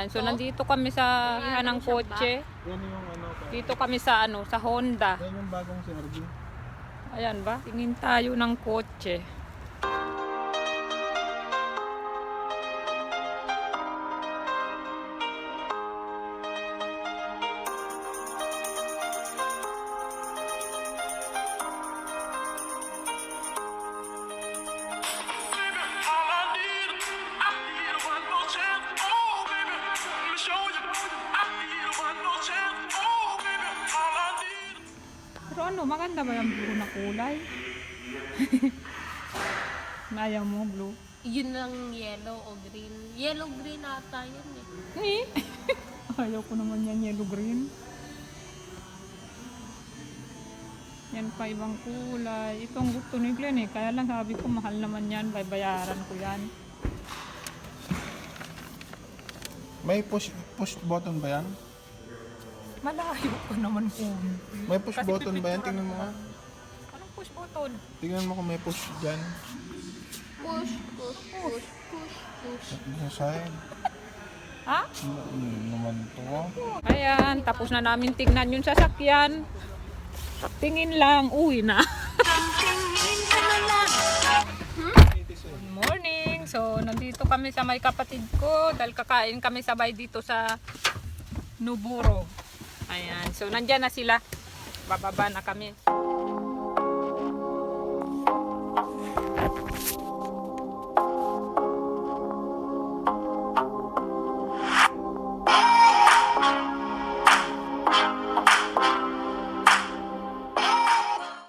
Ayan, so nandito kami sa ihan ng kotse. Yan yung ano ka. Dito kami sa sa Honda. Yan yung bagong CRV. Ayan ba? Tingin tayo ng kotse. Pero ano, maganda ba yung blue na kulay? Naya mo, blue. Yun lang yellow o green. Yellow green ata yun eh. Eh? Ayaw ko naman yan, yellow green. Yan pa ibang kulay. Itong gusto ni Glenn eh. Kaya lang sabi ko, mahal naman yan. Bayaran ko yan. May push button ba yan? Malayo ko naman po. May push Kasi button ba yan? pipicturean Tingnan mo nga. Anong push button? Tingnan mo kung may push dyan. Push, push, push, push, push. Sa side. Ha? Naman to. Ayan, tapos na namin tingnan yung sasakyan. Tingin lang, uwi na. Good morning! So, nandito kami sa may kapatid ko dahil kakain kami sabay dito sa Nuburo. Ayan, so nandyan na sila. Bababa na kami.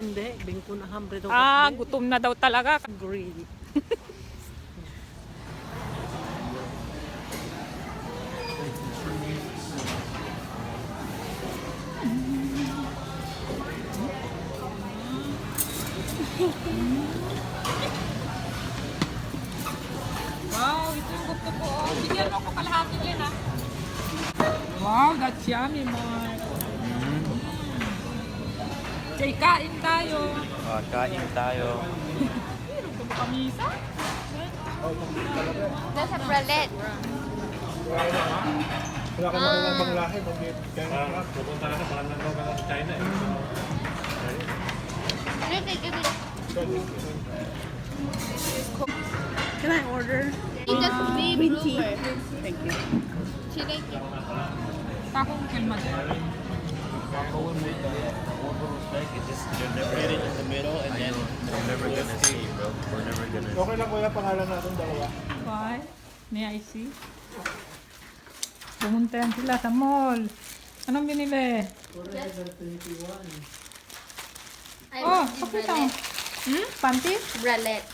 Hindi, bingko na hambre daw. Gutom na daw talaga. Greedy. Wow, ito yung gusto ko. Bigyan mo ko kalahati din ha. Wow, that's yummy, Mark. Say, kain tayo. Kain tayo. Meron ka ba kamisa? Nasa bralet. Wala ka makikita bang lahi. Pupunta ka na, parang nandun ka na sa China eh. Can I order? It just be Green tea. blooper. Thank you. She like it. Takong kilma din. You're never get it in the middle and then we're never gonna see, bro. We're never gonna see. Okay lang kuya, pangalan natin dalawa. Why? May I see? Pumunta yan sila sa mall. Anong binili? Oh, kapit ang. Panty? Bralet.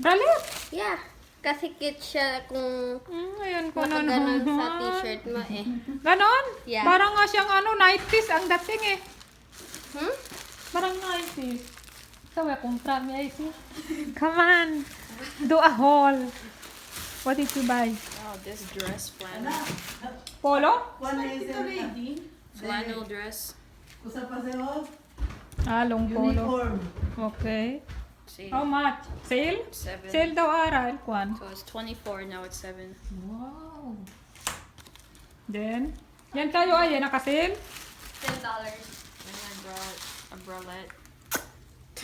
Bralet? Yeah. Kasi cute siya kung Ayan ko na. nakaganon sa t-shirt mo eh. Ganon? Yeah. Parang nga siyang 90s ang dating eh. Hmm? Parang 90s. Sabi akong may I see? Come on. Do a haul. What did you buy? Oh, this dress flannel. Polo? Flannel dress. Long polo. Uniform. Okay. See, How much? Sale? 7. Sale daw ara, Kwan. So it's 24, now it's 7. Wow. Then, yan tayo ay naka-sale. $10. And I brought a bralette.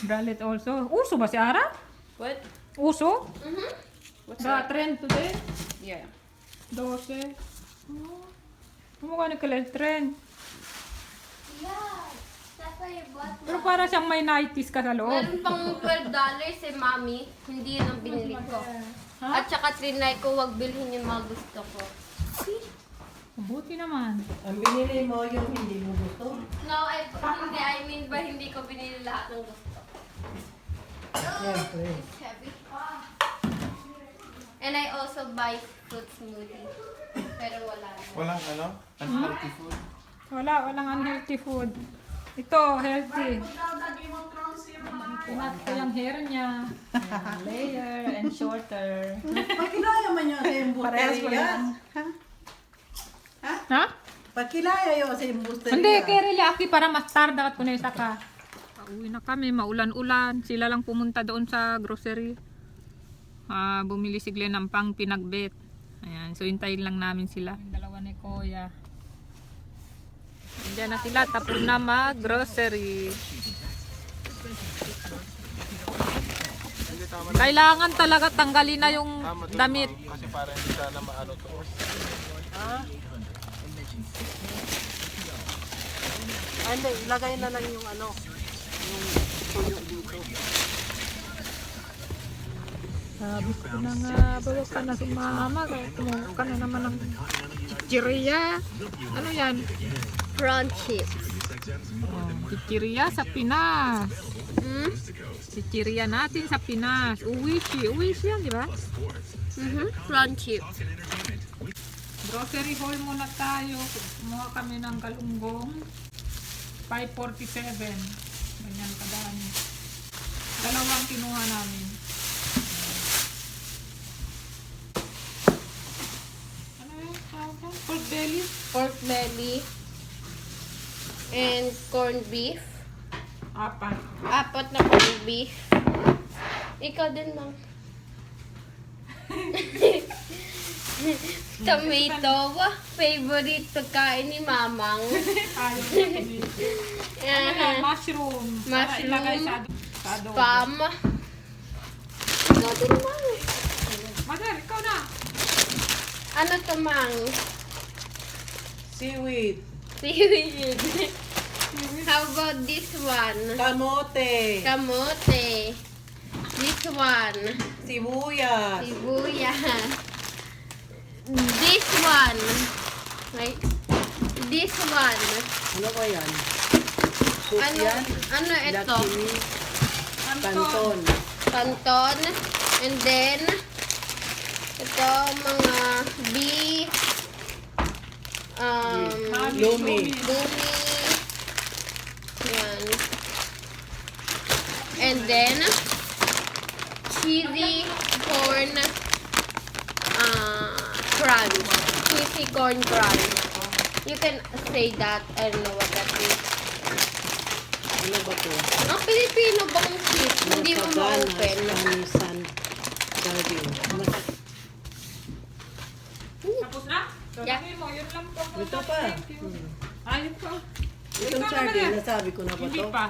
Bralet also. Uso ba si Ara? What? Uso? What's Ba that? trend today? Yeah. 12. Oh. Kumukha ni Kalel trend. Yeah. That's why you bought Pero para siyang may 90s ka sa loob. Meron pang $12 si Mami. Hindi yun ang binili ko. At saka trinay ko, wag bilhin yung mga gusto ko. Mabuti naman. Ang binili mo yung hindi mo gusto. No, hindi. I mean ba hindi ko binili lahat ng gusto. Siyempre. Heavy. And I also buy fruit smoothie. Pero wala na. Walang unhealthy food. Walang unhealthy food. Ito, healthy. Pinat ko yung hair niya. Ayan, layer and shorter. Pakilaya man yun sa Parehas ko imbusteria. lang. Ha? Pakilaya yun sa imbusteria. Hindi, kaya aki para mas tarda at kunay saka. Pauwi na kami, maulan-ulan. Sila lang pumunta doon sa grocery. Bumili si Glenn ng pang pinagbet. Ayan, so hintayin lang namin sila. Yung dalawa ni kuya. Nandiyan na sila, tapos na mag-grocery. Kailangan talaga tanggalin na yung Tama doon, damit. ma'am. Kasi para hindi sana maano to. Hindi, ilagay na lang yung ano, yung tuyo dito. Sabi ko na nga, bawa ka na sumama. Kumuha ka na naman ng chichirya. Ano yan? Prawn chips. Oh, chichirya sa Pinas. Hmm? Chichirya natin sa Pinas. Uwishi. Uwishi yan, di ba? Prawn chips. Grocery haul muna tayo. Kumuha kami ng galunggong. 5.47. Ganyan kadami. Dalawang kinuha namin. Ano yun? Pork belly? Pork belly. And corned beef. 4. 4 na corned beef. Ikaw din, ma'am. Tomato. Wah, favorite pagkain ni Mamang. Ayaw na kami. Ano yan? Mushroom. Para Mushroom. ilagay sa adobo. Spam. Ikaw din, Mang. Mother, ikaw na. Ano to, Mang? Seaweed, Seaweed. How about this one? kamote, Kamote. This one. sibuyas, Sibuyas. This one. Right? This one. ano ba yan? Soup Ano, yan? ano ito? Lakini, kanton. Canton. And then, ito mga beef. Lumi. Lumi. Yan. And then, cheesy corn crunch. Cheesy corn crunch. You can say that. I don't know what that is. Ano ba to? Ang Pilipino bang cheese? Hindi mo ma-open. Panisan, sardine. Tapos na? So, Yeah. sabi mo, yun lang po. Ito pa. Thank you. Ayun po. Itong Ikaw sardine, naman yan. nasabi ko na ba Hindi to? pa.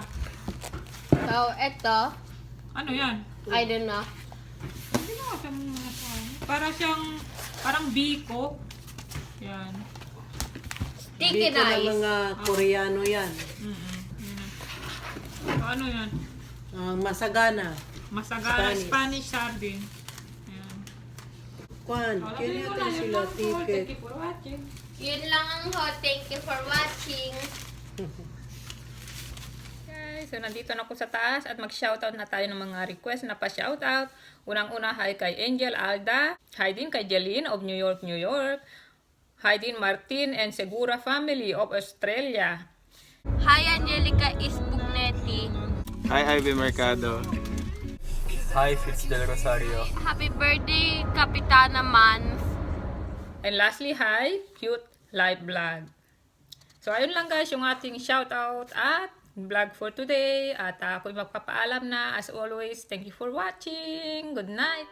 So, ito. Ano yan? I don't know. Hindi na ako para siyang, parang biko. Yan. Sticky Biko ng rice. mga Koreano yan. Mm-mm. Yan. So, ano yan? Masagana. Masagana Spanish. Spanish sardine. Yan. Kwan, Oh, kaya labi mo natin na, yun sila lang po. ticket. Thank you for watching. Yun lang ang hot. Thank you for watching. Okay, so nandito na ako sa taas at mag-shoutout na tayo ng mga request na pa-shoutout. Unang-una, hi kay Angel Alda. Hi din kay Jeline of New York, New York. Hi din Martin and Segura family of Australia. Hi, Angelica Ispugnetti. Hi, Ivy Mercado. Hi, Fitz Del Rosario. Happy birthday, Kapitana Man. And lastly, hi, Cute Live Vlog. So, ayun lang guys yung ating shoutout at vlog for today. At ako'y magpapaalam na. As always, thank you for watching. Good night!